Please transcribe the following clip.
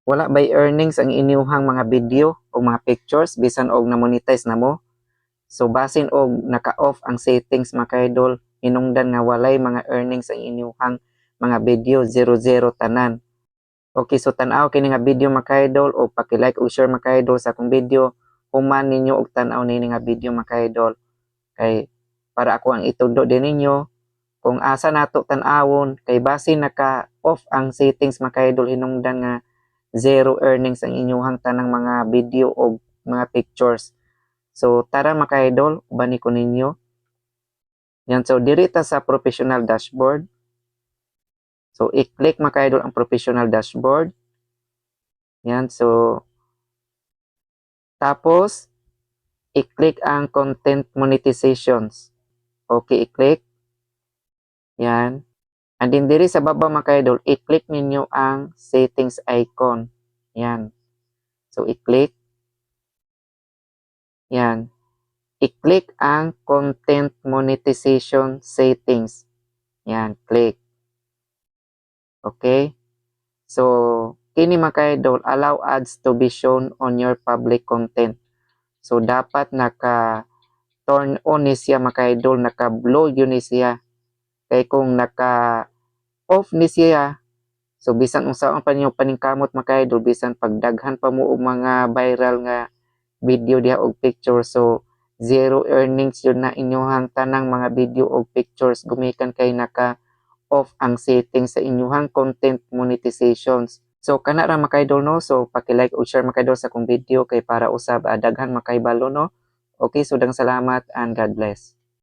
Wala bay earnings ang inyuhang mga video o mga pictures bisan og na-monetize na mo. So basin og naka-off ang settings mga ka-idol, hinungdan nga walay mga earnings ang inyuhang mga video, zero tanan. Okay, so tan-aw kini nga video mga ka-idol o paki-like o share mga ka-idol sa akong video. Human ninyo og tan-aw nini nga video mga ka-idol. Kay para ako ang itundo din ninyo kung asa nato tan-awon kay basin naka-off ang settings mga ka-idol, hinungdan nga zero earnings ang inyuhang tanang mga video o mga pictures. So tara mga ka-idol, bani ko ninyo. Yan, so diri ta sa professional dashboard. So i-click mga ka-idol ang professional dashboard. Yan, so tapos i-click ang content monetizations. Okay, i-click. Yan. And then diri sa baba mga ka-idol, i-click ninyo ang settings icon. Yan. So i-click. Yan. I-click ang content monetization settings. Yan, click. Okay? So, kini mga ka-idol, allow ads to be shown on your public content. So, dapat naka-turn on ni siya mga ka-idol, naka-blow yun ni siya. Kaya kung naka-off ni siya, so bisan unsaon pa ninyo paningkamot mga ka-idol, bisan pagdaghan pa mo og mga viral nga video diha og picture, so zero earnings yun na inyuhang tanang mga video o pictures gumikan kay naka-off ang settings sa inyuhang content monetizations. So kana ra mga ka-idol no, so paki-like o share mga ka-idol sa akong video kay para usab daghan makahibalo no. Okay, so salamat and God bless.